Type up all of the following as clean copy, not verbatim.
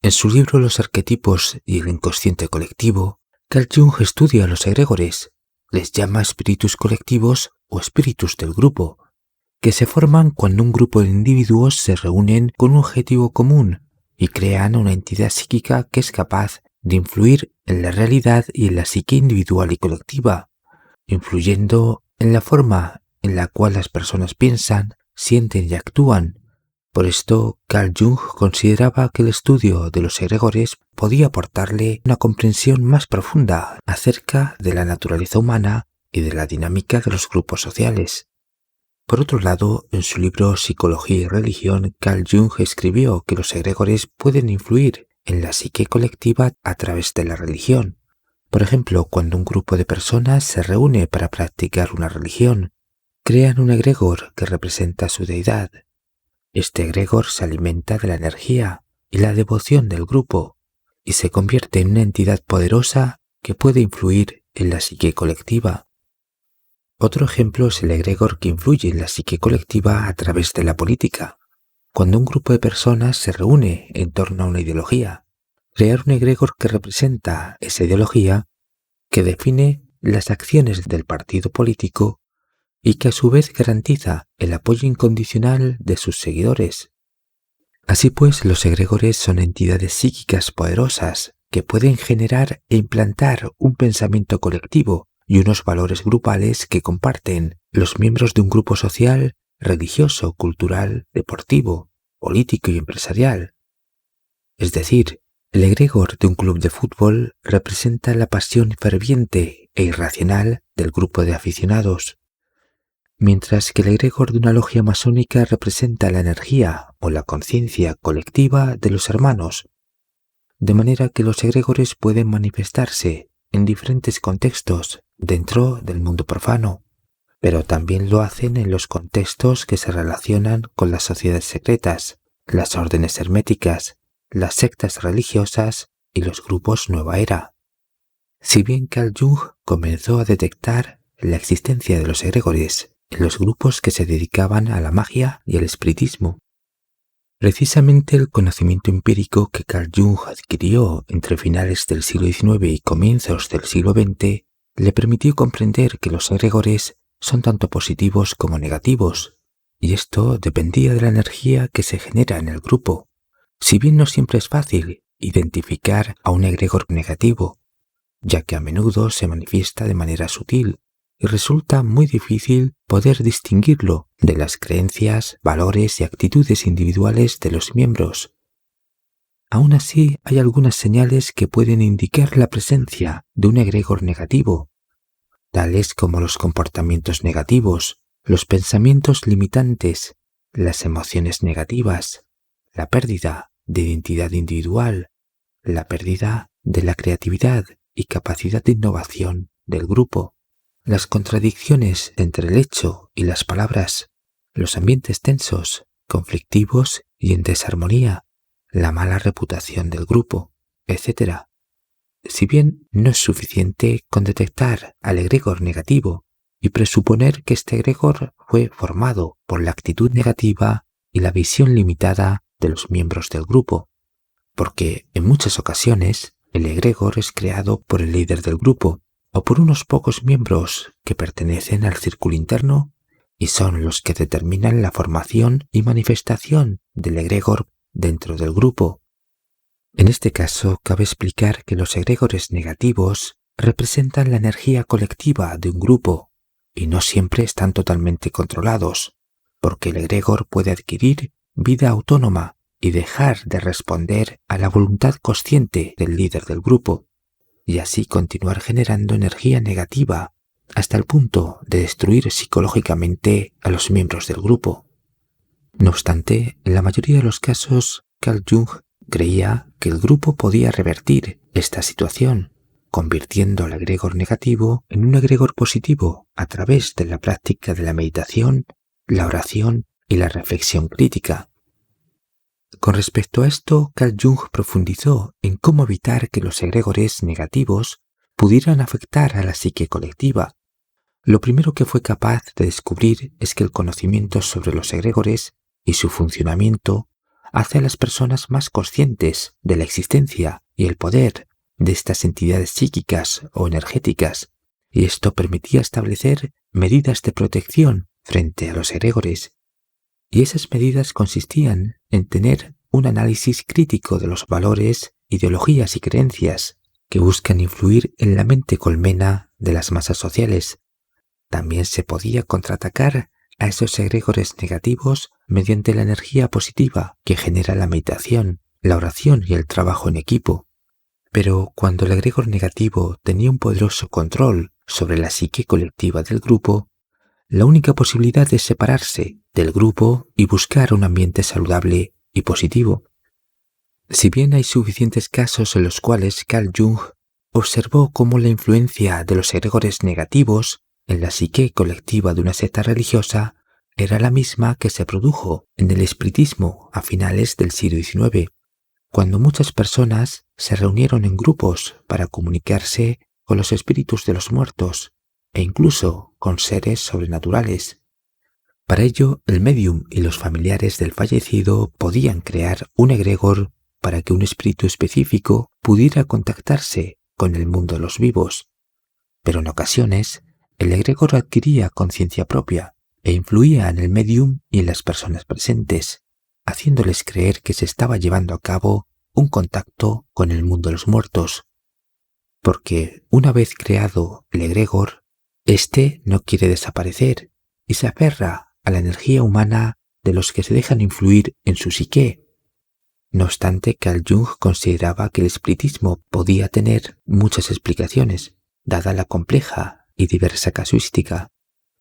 En su libro Los arquetipos y el inconsciente colectivo, Carl Jung estudia a los egregores, les llama espíritus colectivos o espíritus del grupo, que se forman cuando un grupo de individuos se reúnen con un objetivo común y crean una entidad psíquica que es capaz de influir en la realidad y en la psique individual y colectiva, influyendo en la forma en la cual las personas piensan, sienten y actúan. Por esto, Carl Jung consideraba que el estudio de los egregores podía aportarle una comprensión más profunda acerca de la naturaleza humana y de la dinámica de los grupos sociales. Por otro lado, en su libro Psicología y Religión, Carl Jung escribió que los egregores pueden influir en la psique colectiva a través de la religión. Por ejemplo, cuando un grupo de personas se reúne para practicar una religión, crean un egregor que representa a su deidad. Este egregor se alimenta de la energía y la devoción del grupo y se convierte en una entidad poderosa que puede influir en la psique colectiva. Otro ejemplo es el egregor que influye en la psique colectiva a través de la política. Cuando un grupo de personas se reúne en torno a una ideología, crear un egregor que representa esa ideología, que define las acciones del partido político y que a su vez garantiza el apoyo incondicional de sus seguidores. Así pues, los egregores son entidades psíquicas poderosas que pueden generar e implantar un pensamiento colectivo y unos valores grupales que comparten los miembros de un grupo social, religioso, cultural, deportivo, político y empresarial. Es decir, el egregor de un club de fútbol representa la pasión ferviente e irracional del grupo de aficionados, mientras que el egregor de una logia masónica representa la energía o la conciencia colectiva de los hermanos, de manera que los egregores pueden manifestarse en diferentes contextos dentro del mundo profano, pero también lo hacen en los contextos que se relacionan con las sociedades secretas, las órdenes herméticas, las sectas religiosas y los grupos Nueva Era. Si bien Carl Jung comenzó a detectar la existencia de los egregores en los grupos que se dedicaban a la magia y al espiritismo, precisamente el conocimiento empírico que Carl Jung adquirió entre finales del siglo XIX y comienzos del siglo XX le permitió comprender que los egregores son tanto positivos como negativos, y esto dependía de la energía que se genera en el grupo. Si bien no siempre es fácil identificar a un egregor negativo, ya que a menudo se manifiesta de manera sutil y resulta muy difícil poder distinguirlo de las creencias, valores y actitudes individuales de los miembros. Aún así, hay algunas señales que pueden indicar la presencia de un egregor negativo, tales como los comportamientos negativos, los pensamientos limitantes, las emociones negativas, la pérdida de identidad individual, la pérdida de la creatividad y capacidad de innovación del grupo, las contradicciones entre el hecho y las palabras, los ambientes tensos, conflictivos y en desarmonía, la mala reputación del grupo, etc. Si bien no es suficiente con detectar al egregor negativo y presuponer que este egregor fue formado por la actitud negativa y la visión limitada de los miembros del grupo, porque en muchas ocasiones el egregor es creado por el líder del grupo o por unos pocos miembros que pertenecen al círculo interno y son los que determinan la formación y manifestación del egregor dentro del grupo. En este caso, cabe explicar que los egregores negativos representan la energía colectiva de un grupo y no siempre están totalmente controlados, porque el egregor puede adquirir vida autónoma y dejar de responder a la voluntad consciente del líder del grupo, y así continuar generando energía negativa hasta el punto de destruir psicológicamente a los miembros del grupo. No obstante, en la mayoría de los casos, Carl Jung creía que el grupo podía revertir esta situación, convirtiendo al egregor negativo en un egregor positivo a través de la práctica de la meditación, la oración y la reflexión crítica. Con respecto a esto, Carl Jung profundizó en cómo evitar que los egregores negativos pudieran afectar a la psique colectiva. Lo primero que fue capaz de descubrir es que el conocimiento sobre los egregores y su funcionamiento hace a las personas más conscientes de la existencia y el poder de estas entidades psíquicas o energéticas, y esto permitía establecer medidas de protección frente a los egregores. Y esas medidas consistían en tener un análisis crítico de los valores, ideologías y creencias que buscan influir en la mente colmena de las masas sociales. También se podía contraatacar a esos egregores negativos mediante la energía positiva que genera la meditación, la oración y el trabajo en equipo. Pero cuando el egregor negativo tenía un poderoso control sobre la psique colectiva del grupo, la única posibilidad es separarse del grupo y buscar un ambiente saludable y positivo. Si bien hay suficientes casos en los cuales Carl Jung observó cómo la influencia de los egregores negativos en la psique colectiva de una secta religiosa era la misma que se produjo en el espiritismo a finales del siglo XIX, cuando muchas personas se reunieron en grupos para comunicarse con los espíritus de los muertos e incluso con seres sobrenaturales. Para ello, el médium y los familiares del fallecido podían crear un egregor para que un espíritu específico pudiera contactarse con el mundo de los vivos. Pero en ocasiones, el egregor adquiría conciencia propia e influía en el médium y en las personas presentes, haciéndoles creer que se estaba llevando a cabo un contacto con el mundo de los muertos. Porque una vez creado el egregor, este no quiere desaparecer y se aferra a la energía humana de los que se dejan influir en su psique. No obstante, Carl Jung consideraba que el espiritismo podía tener muchas explicaciones, dada la compleja y diversa casuística,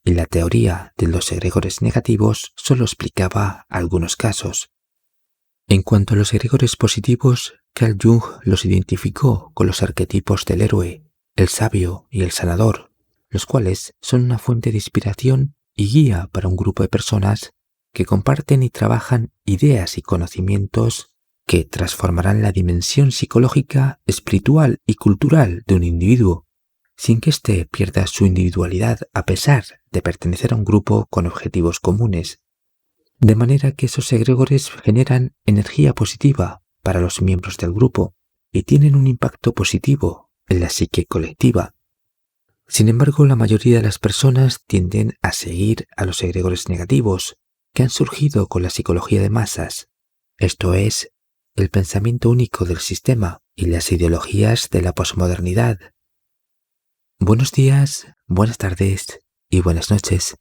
y la teoría de los egregores negativos solo explicaba algunos casos. En cuanto a los egregores positivos, Carl Jung los identificó con los arquetipos del héroe, el sabio y el sanador, los cuales son una fuente de inspiración y guía para un grupo de personas que comparten y trabajan ideas y conocimientos que transformarán la dimensión psicológica, espiritual y cultural de un individuo, sin que éste pierda su individualidad a pesar de pertenecer a un grupo con objetivos comunes. De manera que esos egregores generan energía positiva para los miembros del grupo y tienen un impacto positivo en la psique colectiva. Sin embargo, la mayoría de las personas tienden a seguir a los egregores negativos que han surgido con la psicología de masas, esto es, el pensamiento único del sistema y las ideologías de la posmodernidad. Buenos días, buenas tardes y buenas noches.